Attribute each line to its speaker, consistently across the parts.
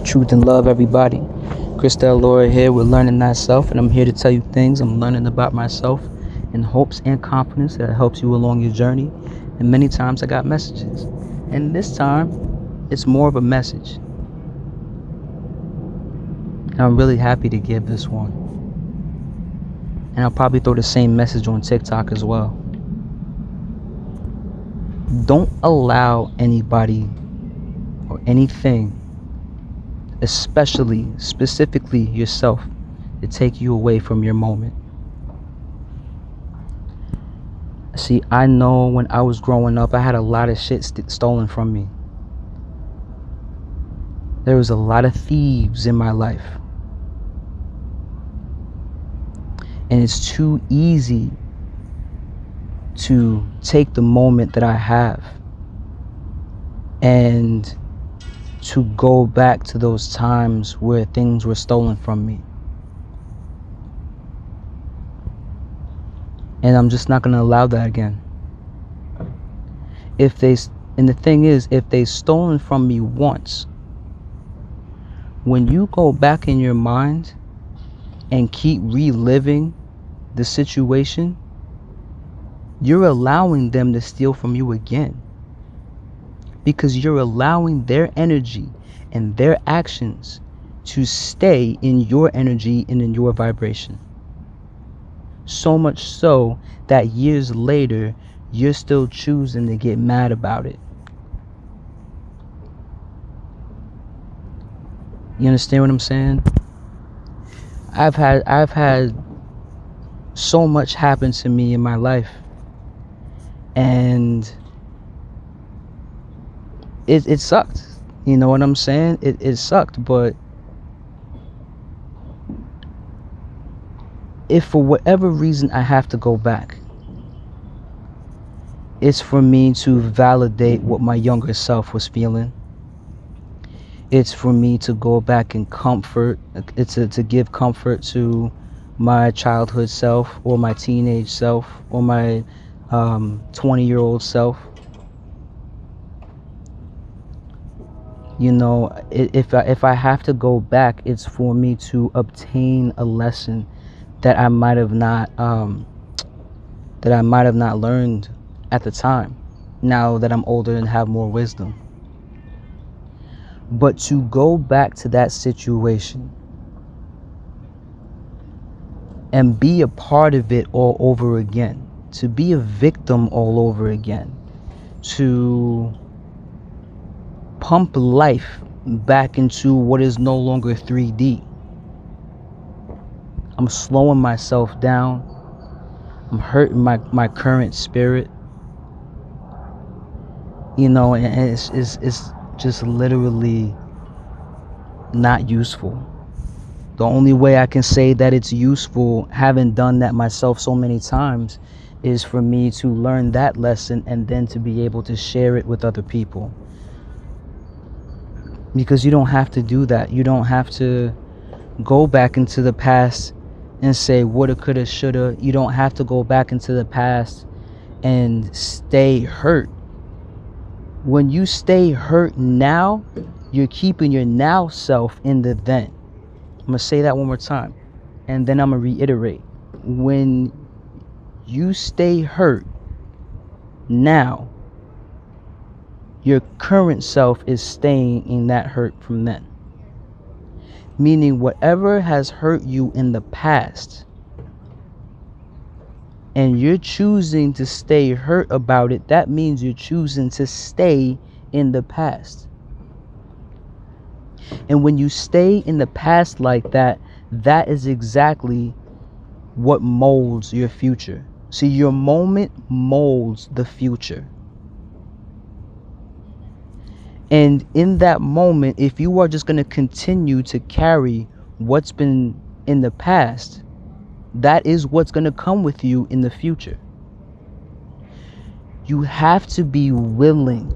Speaker 1: Truth and love, everybody. Christelle Laura here with Learning Thyself, and I'm here to tell you things I'm learning about myself in hopes and confidence that helps you along your journey. And many times I got messages, and this time it's more of a message. And I'm really happy to give this one. And I'll probably throw the same message on TikTok as well. Don't allow anybody or anything, specifically yourself, to take you away from your moment. See, I know when I was growing up, I had a lot of shit stolen from me. There was a lot of thieves in my life. And it's too easy to take the moment that I have and to go back to those times where things were stolen from me. And I'm just not going to allow that again. And the thing is, if they stolen from me once, when you go back in your mind and keep reliving the situation, you're allowing them to steal from you again. Because you're allowing their energy and their actions to stay in your energy and in your vibration. So much so that years later, you're still choosing to get mad about it. You understand what I'm saying? I've had so much happen to me in my life, and it sucked. You know what I'm saying? It sucked, but if for whatever reason I have to go back, it's for me to validate what my younger self was feeling. It's for me to go back and comfort. It's to give comfort to my childhood self, or my teenage self, or my 20-year-old self. You know, if I have to go back, it's for me to obtain a lesson that I might have not learned at the time, now that I'm older and have more wisdom. But to go back to that situation and be a part of it all over again, to be a victim all over again, to pump life back into what is no longer 3D. I'm slowing myself down. I'm hurting my current spirit. You know, and it's just literally not useful. The only way I can say that it's useful, having done that myself so many times, is for me to learn that lesson and then to be able to share it with other people. Because you don't have to do that. You don't have to go back into the past and say woulda, coulda, shoulda. You don't have to go back into the past and stay hurt. When you stay hurt now, you're keeping your now self in the then. I'm going to say that one more time, and then I'm going to reiterate. When you stay hurt now, your current self is staying in that hurt from then. Meaning whatever has hurt you in the past, and you're choosing to stay hurt about it, that means you're choosing to stay in the past. And when you stay in the past like that, that is exactly what molds your future. See, your moment molds the future. And in that moment, if you are just going to continue to carry what's been in the past, that is what's going to come with you in the future. You have to be willing.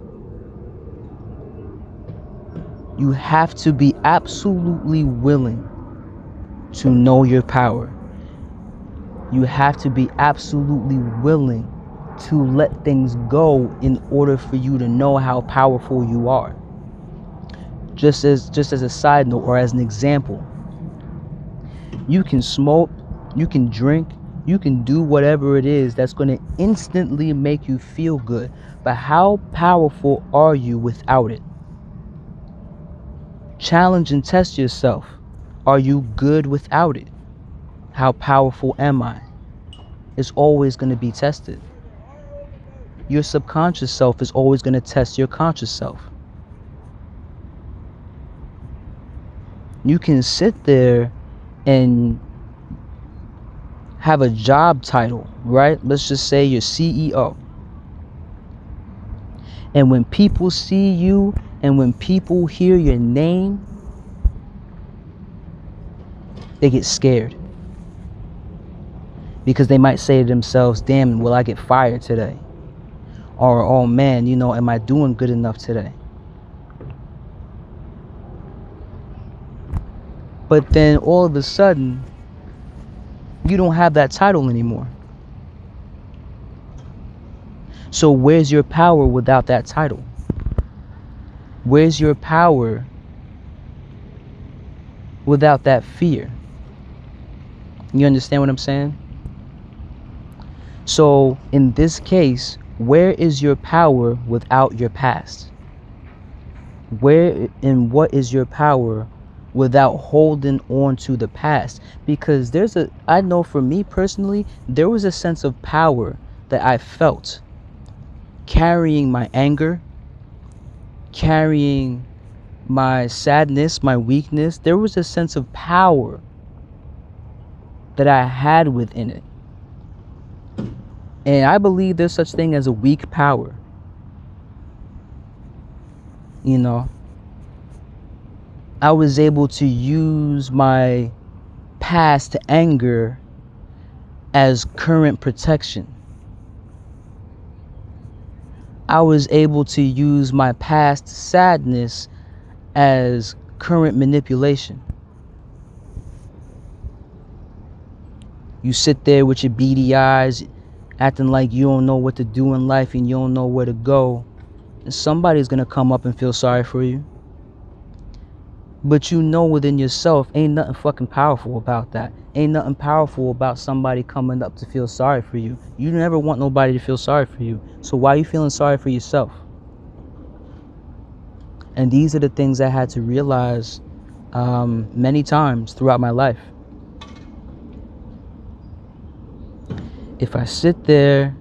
Speaker 1: You have to be absolutely willing to know your power. You have to be absolutely willing to let things go in order for you to know how powerful you are. Just as a side note or as an example, you can smoke, you can drink, you can do whatever it is that's going to instantly make you feel good. But how powerful are you without it? Challenge and test yourself. Are you good without it? How powerful am I? It's always going to be tested. Your subconscious self is always going to test your conscious self. You can sit there and have a job title, right? Let's just say you're CEO. And when people see you and when people hear your name, they get scared. Because they might say to themselves, damn, will I get fired today? Or, oh man, am I doing good enough today? But then all of a sudden, you don't have that title anymore. So where's your power without that title? Where's your power without that fear? You understand what I'm saying? So in this case, where is your power without your past? Where and what is your power without holding on to the past? Because I know for me personally, there was a sense of power that I felt carrying my anger, carrying my sadness, my weakness. There was a sense of power that I had within it. And I believe there's such thing as a weak power. I was able to use my past anger as current protection. I was able to use my past sadness as current manipulation. You sit there with your beady eyes, acting like you don't know what to do in life and you don't know where to go. And somebody's going to come up and feel sorry for you. But within yourself, ain't nothing fucking powerful about that. Ain't nothing powerful about somebody coming up to feel sorry for you. You never want nobody to feel sorry for you. So why are you feeling sorry for yourself? And these are the things I had to realize many times throughout my life. If I sit there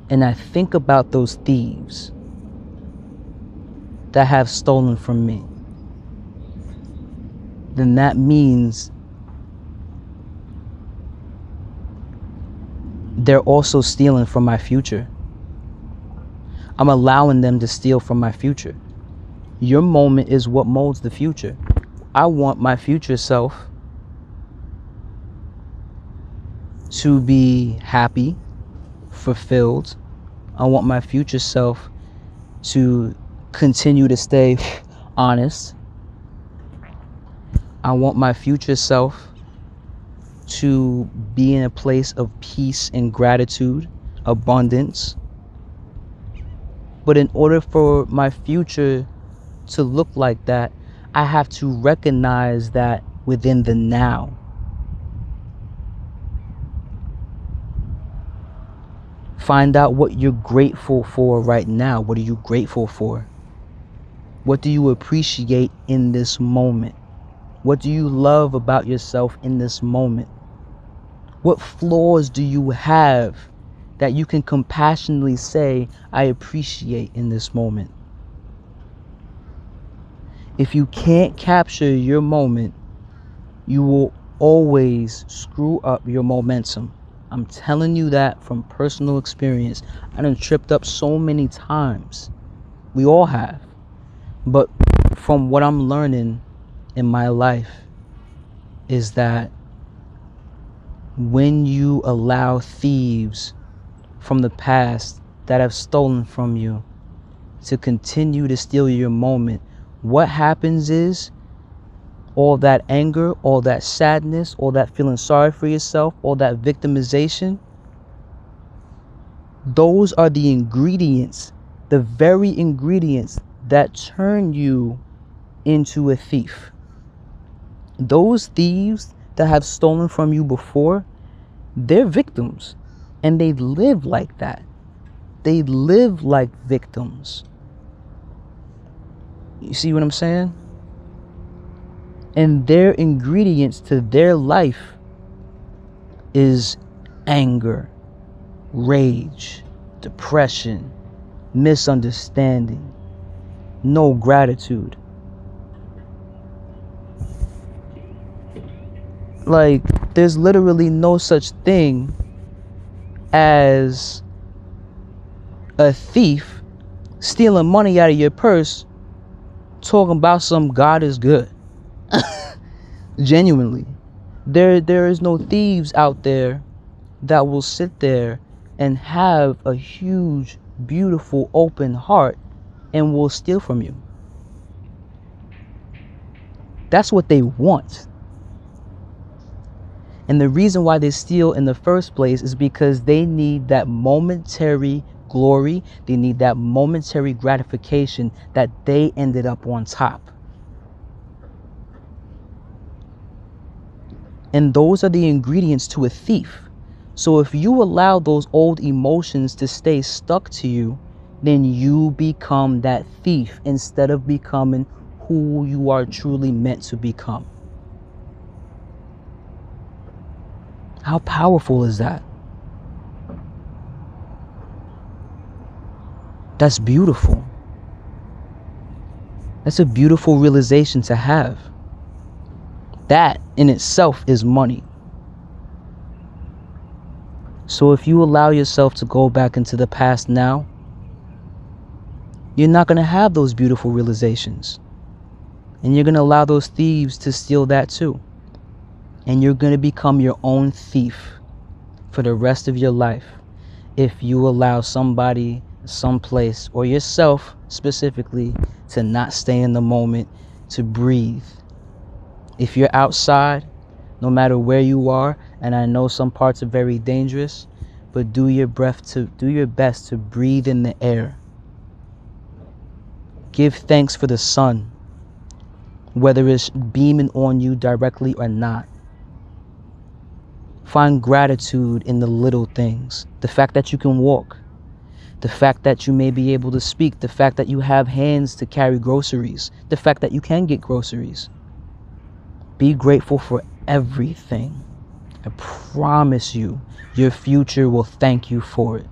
Speaker 1: and I think about those thieves that have stolen from me, then that means they're also stealing from my future. I'm allowing them to steal from my future. Your moment is what molds the future. I want my future self to be happy, fulfilled. I want my future self to continue to stay honest. I want my future self to be in a place of peace and gratitude, abundance. But in order for my future to look like that, I have to recognize that within the now. Find out what you're grateful for right now. What are you grateful for? What do you appreciate in this moment? What do you love about yourself in this moment? What flaws do you have that you can compassionately say, I appreciate in this moment? If you can't capture your moment, you will always screw up your momentum. I'm telling you that from personal experience. I done tripped up so many times. We all have. But from what I'm learning in my life is that when you allow thieves from the past that have stolen from you to continue to steal your moment, what happens is all that anger, all that sadness, all that feeling sorry for yourself, all that victimization, those are the ingredients, the very ingredients that turn you into a thief. Those thieves that have stolen from you before, they're victims, and they live like that. They live like victims. You see what I'm saying? And their ingredients to their life is anger, rage, depression, misunderstanding, no gratitude. Like, there's literally no such thing as a thief stealing money out of your purse talking about some God is good. Genuinely. There is no thieves out there that will sit there and have a huge, beautiful, open heart and will steal from you. That's what they want. And the reason why they steal in the first place is because they need that momentary glory. They need that momentary gratification that they ended up on top. And those are the ingredients to a thief. So if you allow those old emotions to stay stuck to you, then you become that thief instead of becoming who you are truly meant to become. How powerful is that? That's beautiful. That's a beautiful realization to have. That in itself is money. So if you allow yourself to go back into the past now, you're not going to have those beautiful realizations. And you're going to allow those thieves to steal that too. And you're going to become your own thief for the rest of your life if you allow somebody, someplace, or yourself specifically to not stay in the moment, to breathe. If you're outside, no matter where you are, and I know some parts are very dangerous, but do your best to breathe in the air. Give thanks for the sun, whether it's beaming on you directly or not. Find gratitude in the little things. The fact that you can walk. The fact that you may be able to speak. The fact that you have hands to carry groceries. The fact that you can get groceries. Be grateful for everything. I promise you, your future will thank you for it.